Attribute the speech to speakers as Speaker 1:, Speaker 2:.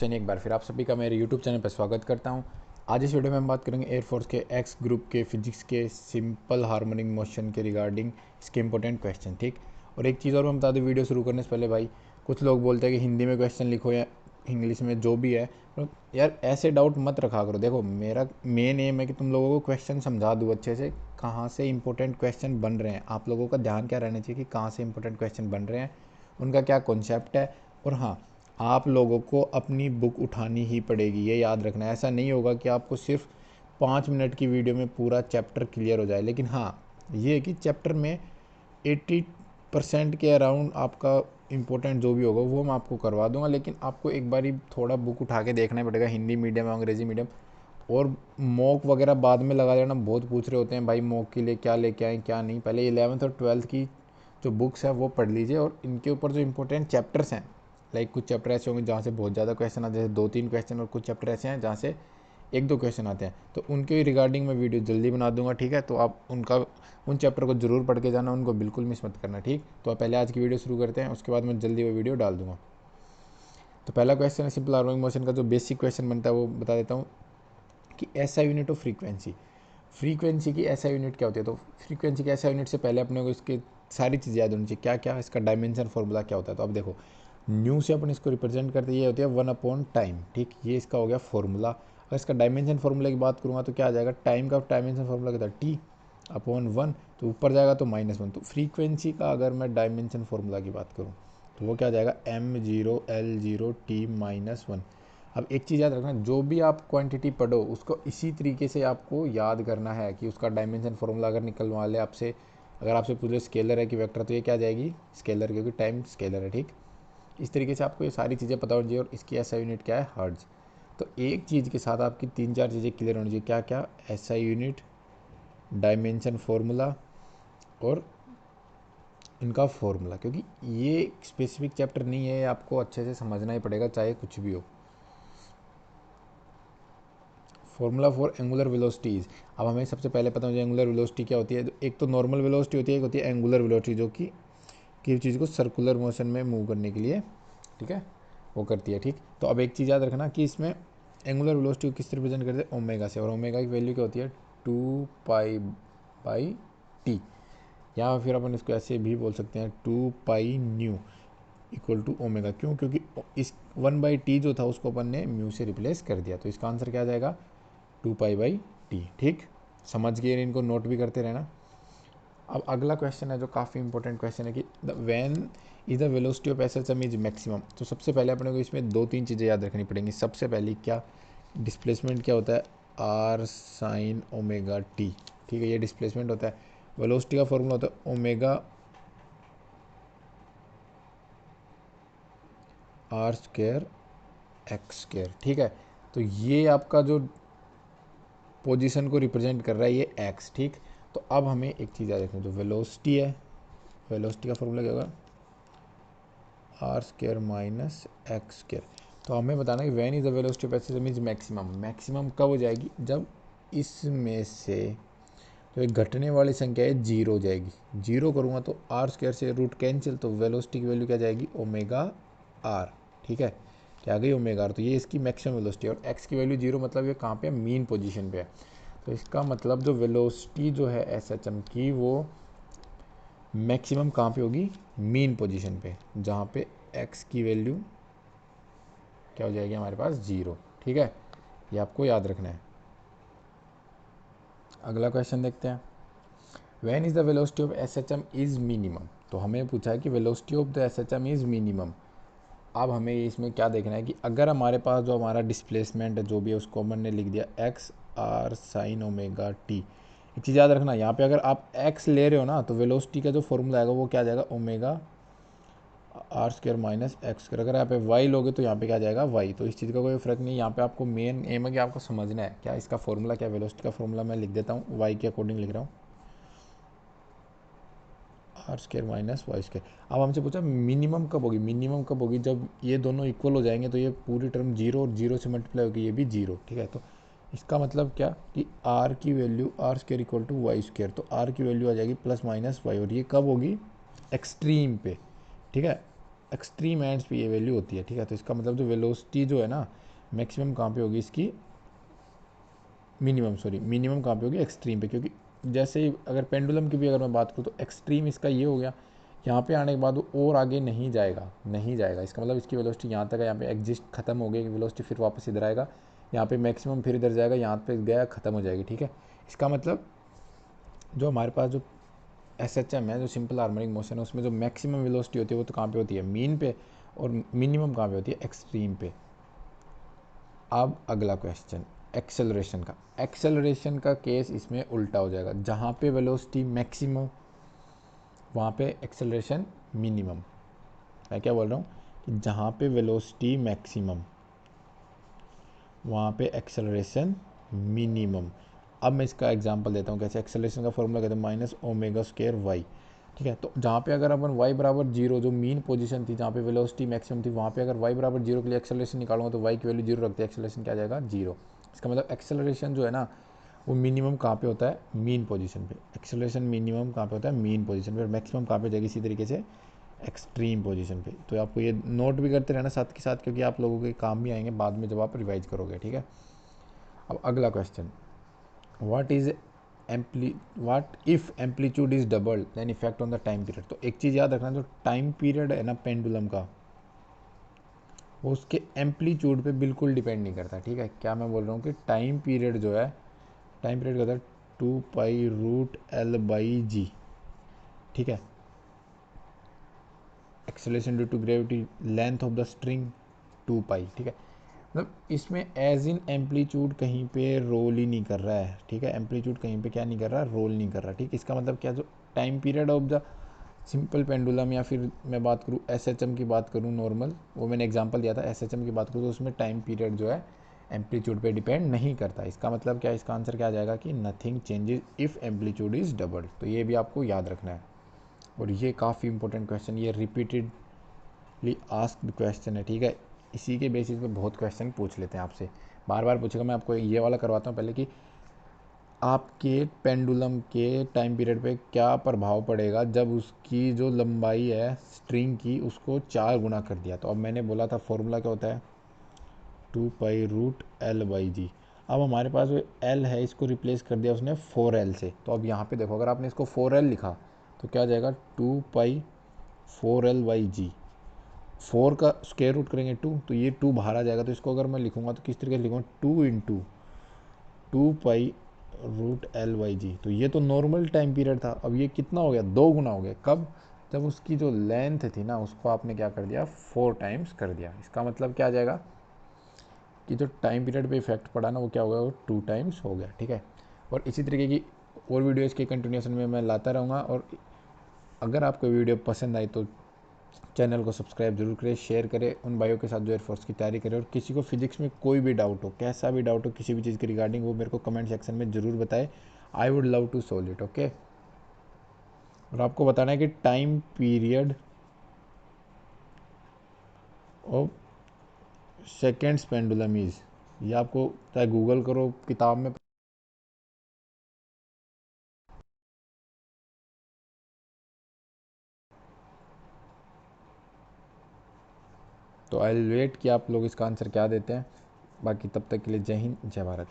Speaker 1: एक बार फिर आप सभी का मेरे YouTube चैनल पर स्वागत करता हूं। आज इस वीडियो में हम बात करेंगे एयरफोर्स के एक्स ग्रुप के फिजिक्स के सिंपल हार्मोनिक मोशन के रिगार्डिंग इसके इंपॉर्टेंट क्वेश्चन। ठीक, और एक चीज़ और मैं बता दूं वीडियो शुरू करने से पहले भाई, कुछ लोग बोलते हैं कि हिंदी में क्वेश्चन लिखो या इंग्लिश में, जो भी है। तो यार ऐसे डाउट मत रखा करो। देखो मेरा मेन एम है कि तुम लोगों को क्वेश्चन समझा दूँ अच्छे से, कहाँ से इंपॉर्टेंट क्वेश्चन बन रहे हैं। आप लोगों का ध्यान क्या रहना चाहिए कि कहाँ से इंपॉर्टेंट क्वेश्चन बन रहे हैं, उनका क्या कॉन्सेप्ट है। और हाँ, आप लोगों को अपनी बुक उठानी ही पड़ेगी, ये याद रखना है। ऐसा नहीं होगा कि आपको सिर्फ 5 मिनट की वीडियो में पूरा चैप्टर क्लियर हो जाए, लेकिन हाँ ये है कि चैप्टर में 80% के अराउंड आपका इम्पोर्टेंट जो भी होगा वो मैं आपको करवा दूंगा। लेकिन आपको एक बार ही थोड़ा बुक उठा के देखना ही पड़ेगा, हिंदी मीडियम या अंग्रेज़ी मीडियम। और मॉक वगैरह बाद में लगा देना। बहुत पूछ रहे होते हैं भाई मॉक के लिए क्या लेके आए क्या नहीं। पहले 11th और 12th की जो बुक्स है वो पढ़ लीजिए, और इनके ऊपर जो इंपॉर्टेंट चैप्टर्स हैं, लाइक कुछ चैप्टर ऐसे होंगे जहाँ से बहुत ज़्यादा क्वेश्चन आते हैं, जैसे 2-3 क्वेश्चन, और कुछ चैप्टर ऐसे हैं जहाँ से 1-2 क्वेश्चन आते हैं, तो उनके रिगार्डिंग मैं वीडियो जल्दी बना दूंगा। ठीक है, तो आप उन चैप्टर को जरूर पढ़ के जाना, उनको बिल्कुल मिस मत करना। ठीक, तो पहले आज की वीडियो शुरू करते हैं, उसके बाद मैं जल्दी वो वीडियो डाल दूंगा। तो पहला क्वेश्चन है सिंपल हार्मोनिक मोशन का। जो बेसिक क्वेश्चन बनता है वो बता देता हूँ कि ऐसा यूनिट ऑफ फ्रीक्वेंसी, फ्रीक्वेंसी की ऐसा यूनिट क्या होती है। तो फ्रीक्वेंसी की ऐसा यूनिट से पहले अपने को इसके सारी चीज़ें याद होनी चाहिए। क्या क्या इसका डायमेंशन फॉर्मूला क्या होता है। तो अब देखो, न्यू से अपन इसको रिप्रेजेंट करते हैं, ये होती है 1/टाइम। ठीक, ये इसका हो गया फॉर्मूला। अगर इसका डायमेंशन फॉर्मूला की बात करूँगा तो क्या आ जाएगा, टाइम का डायमेंशन फॉर्मूला क्या था, T/1। तो ऊपर जाएगा तो -1। तो फ्रीक्वेंसी का अगर मैं डायमेंशन फॉर्मूला की बात करूँ तो वो क्या आ जाएगा, m0L0T-1। अब एक चीज़ याद रखना, जो भी आप क्वांटिटी पढ़ो उसको इसी तरीके से आपको याद करना है कि उसका डायमेंशन फॉर्मूला अगर निकलवा ले आपसे, अगर आपसे पूछे स्केलर है कि वेक्टर, तो ये क्या जाएगी स्केलर, क्योंकि टाइम स्केलर है। ठीक, इस तरीके से आपको ये सारी चीज़ें पता होनी चाहिए। और इसकी ऐसा यूनिट क्या है, हर्ट्ज। तो एक चीज़ के साथ आपकी 3-4 चीज़ें क्लियर होनी चाहिए। क्या क्या, ऐसा यूनिट, डायमेंशन फॉर्मूला और इनका फॉर्मूला, क्योंकि ये स्पेसिफिक चैप्टर नहीं है, आपको अच्छे से समझना ही पड़ेगा चाहे कुछ भी हो। Formula for angular velocities. अब हमें सबसे पहले पता होना चाहिए एंगुलर वेलोसिटी क्या होती है। एक तो नॉर्मल वेलोसिटी होती है, एक होती है एंगुलर वेलोसिटी, जो कि किसी चीज़ को सर्कुलर मोशन में मूव करने के लिए, ठीक है, वो करती है। ठीक, तो अब एक चीज़ याद रखना कि इसमें एंगुलर वेलोसिटी को किस रिप्रेजेंट करते हैं, ओमेगा से। और ओमेगा की वैल्यू क्या होती है, 2π/t। या फिर अपन इसको ऐसे भी बोल सकते हैं, 2πν इक्वल टू ओमेगा। क्यों, क्योंकि इस 1/t जो था उसको अपन ने म्यू से रिप्लेस कर दिया। तो इसका आंसर क्या आ जाएगा, 2π/t। ठीक, समझ गए, इनको नोट भी करते रहना। अब अगला क्वेश्चन है जो काफ़ी इंपॉर्टेंट क्वेश्चन है कि when is the velocity of SHM is maximum. तो सबसे पहले अपने को इसमें 2-3 चीज़ें याद रखनी पड़ेंगी। सबसे पहली क्या, डिस्प्लेसमेंट क्या होता है, r sin ओमेगा टी। ठीक है, ये डिस्प्लेसमेंट होता है। वेलोसिटी का फॉर्मूला होता है ओमेगा r² x²। ठीक है, तो ये आपका जो पोजीशन को रिप्रेजेंट कर रहा है ये x। ठीक, तो अब हमें एक चीज़ याद रखनी है, जो वेलोसिटी है, वेलोसिटी का फॉर्मूला क्या होगा, r² - x²। तो हमें बताना कि when is the velocity of SHM is maximum. Maximum कब हो जाएगी, जब इसमें से जो एक घटने वाली संख्या है 0 हो जाएगी। 0 करूँगा तो r² से रूट कैंसिल, तो वेलोसिटी की वैल्यू क्या जाएगी, ओमेगा r। ठीक है, क्या आ गई, ओमेगा r। तो ये इसकी मैक्सिमम वेलोसिटी है। और x की वैल्यू 0 मतलब ये कहाँ पे है, मीन पोजीशन पे है। तो इसका मतलब जो वेलोसिटी जो है एसएचएम की, वो मैक्सिमम कहाँ पे होगी, मीन पोजीशन पे, जहाँ पे x की वैल्यू क्या हो जाएगी हमारे पास, 0। ठीक है, ये आपको याद रखना है। अगला क्वेश्चन देखते हैं, when is the velocity of SHM is minimum. तो हमें पूछा है कि velocity of the SHM is minimum. अब हमें इसमें क्या देखना है कि अगर हमारे पास जो हमारा डिस्प्लेसमेंट है जो भी है उसको हमने लिख दिया x r sin omega t। एक चीज़ याद रखना, यहाँ पे अगर आप x ले रहे हो ना, तो वेलोसिटी का जो फॉर्मूला आएगा वो क्या आ जाएगा, ओमेगा r² - x²। अगर यहाँ पे y लोगे तो यहाँ पे क्या आ जाएगा, y। तो इस चीज़ का कोई फ़र्क नहीं, यहाँ पे आपको मेन एम है कि आपको समझना है क्या इसका फॉर्मूला क्या है। वेलोसिटी का फॉर्मूला मैं लिख देता हूँ, y के अकॉर्डिंग लिख रहा हूँ, r² - y²। अब हमसे पूछा मिनिमम कब होगी। मिनिमम कब होगी, जब ये दोनों इक्वल हो जाएंगे, तो ये पूरी टर्म 0 और 0 से मल्टीप्लाई होगी, ये भी 0। ठीक है, तो इसका मतलब क्या कि r की value r² equal to y²। तो r की वैल्यू आ जाएगी +- y, और ये कब होगी, एक्सट्रीम पे। ठीक है, एक्सट्रीम एंड्स पे ये वैल्यू होती है, ठीक है। तो इसका मतलब जो वेलोसिटी जो है ना मैक्सिमम कहाँ पे होगी इसकी, मिनिमम कहाँ पे होगी, एक्सट्रीम पे। क्योंकि जैसे ही अगर पेंडुलम की भी अगर मैं बात करूँ तो एक्सट्रीम इसका ये हो गया, यहाँ पे आने के बाद वो और आगे नहीं जाएगा। इसका मतलब इसकी वेलोसिटी यहाँ तक है, यहाँ पे एग्जिस्ट खत्म हो गई वेलोसिटी, फिर वापस इधर आएगा, यहाँ पे मैक्सिमम, फिर इधर जाएगा, यहाँ पे गया खत्म हो जाएगी, ठीक है। इसका मतलब जो हमारे पास जो SHM है, जो सिंपल हार्मोनिक मोशन है, उसमें जो मैक्सिमम वेलोसिटी होती है वो तो कहाँ पे होती है, मीन पे, और मिनिमम कहाँ पे होती है, एक्सट्रीम पे। अब अगला क्वेश्चन एक्सेलरेशन का केस इसमें उल्टा हो जाएगा, जहाँ पे वेलोसिटी मैक्सिमम वहाँ पे एक्सेलरेशन मिनिमम। मैं क्या बोल रहा हूँ कि जहाँ पे वेलोसिटी मैक्सिमम वहाँ पे एक्सेलरेशन मिनिमम। अब मैं इसका एग्जांपल देता हूँ कैसे। एक्सेलरेशन का फॉर्मूला कहते हैं -ω²y, ठीक है। तो जहाँ पे अगर अपन y बराबर 0, जो मीन पोजीशन थी जहाँ पे वेलोसिटी मैक्सिमम थी, वहाँ पे अगर y बराबर 0 के लिए एक्सेलरेशन निकालूंगा तो y की वैल्यू 0 रखते हैं, एक्सेलरेशन क्या आ जाएगा, 0। इसका मतलब एक्सेलरेशन जो है ना वो मिनिमम कहाँ पे होता है, मीन पोजीशन पे। एक्सेलरेशन मिनिमम कहाँ पे होता है, मीन पोजीशन पे। मैक्सिमम कहाँ पे जाएगी, इसी तरीके से एक्सट्रीम पोजीशन पे। तो आपको ये नोट भी करते रहना साथ के साथ, क्योंकि आप लोगों के काम भी आएंगे बाद में जब आप रिवाइज करोगे, ठीक है। अब अगला question, what if amplitude is double then effect on the time period. तो एक चीज़ याद रखना, जो टाइम पीरियड है ना पेंडुलम का, वो उसके एम्पलीट्यूड पे बिल्कुल डिपेंड नहीं करता, ठीक है। क्या मैं बोल रहा हूँ कि टाइम पीरियड जो है, टाइम पीरियड का होता है 2π√L/g, ठीक है। Acceleration due to gravity, length of the string 2π, ठीक है। मतलब इसमें एज इन एम्पलीट्यूड कहीं पे रोल ही नहीं कर रहा है, ठीक है। एम्पलीट्यूड कहीं पे क्या नहीं कर रहा, रोल नहीं कर रहा, ठीक। इसका मतलब क्या, जो time period of the simple pendulum, या फिर मैं बात करूँ SHM की बात करूँ नॉर्मल, वो मैंने एग्जांपल दिया था, SHM की बात करूँ तो उसमें टाइम पीरियड जो है एम्पलीट्यूड पे डिपेंड नहीं करता। इसका मतलब क्या, इसका आंसर क्या आ जाएगा कि nothing changes if amplitude is double. तो ये भी आपको याद रखना है, और ये काफ़ी इंपॉर्टेंट क्वेश्चन, ये रिपीटेडली आस्क्ड क्वेश्चन है, ठीक है। इसी के बेसिस पे बहुत क्वेश्चन पूछ लेते हैं आपसे, बार बार पूछेगा। मैं आपको ये वाला करवाता हूँ पहले कि आपके पेंडुलम के टाइम पीरियड पे क्या प्रभाव पड़ेगा जब उसकी जो लंबाई है स्ट्रिंग की उसको 4 गुना कर दिया। तो अब मैंने बोला था फॉर्मूला क्या होता है, 2π√L/g। अब हमारे पास जो L है इसको रिप्लेस कर दिया उसने 4L से। तो अब यहाँ पे देखो, अगर आपने इसको 4L लिखा तो क्या आ जाएगा, 2π/4L/g। 4 का स्क्वायर रूट करेंगे 2, तो ये 2 बाहर आ जाएगा। तो इसको अगर मैं लिखूंगा तो किस तरीके से लिखूँगा, 2π√L/g। तो ये तो नॉर्मल टाइम पीरियड था, अब ये कितना हो गया, 2 गुना हो गया। कब, जब उसकी जो लेंथ थी ना उसको आपने क्या कर दिया, 4 टाइम्स कर दिया। इसका मतलब क्या आ जाएगा कि जो टाइम पीरियड पे इफेक्ट पड़ा ना वो क्या हो गया, वो 2 टाइम्स हो गया, ठीक है। और इसी तरीके की और वीडियोज़ के कंटिन्यूशन में मैं लाता रहूँगा। और अगर आपको वीडियो पसंद आई तो चैनल को सब्सक्राइब जरूर करें, शेयर करें उन भाइयों के साथ जो एयरफोर्स की तैयारी करें। और किसी को फिजिक्स में कोई भी डाउट हो, कैसा भी डाउट हो किसी भी चीज़ के रिगार्डिंग, वो मेरे को कमेंट सेक्शन में ज़रूर बताएं। I would love to solve it, okay. और आपको बताना है कि time period of seconds pendulum is, ये आपको चाहे गूगल करो, किताब में। तो आई विल वेट कि आप लोग इसका आंसर क्या देते हैं। बाकी तब तक के लिए जय हिंद, जय भारत।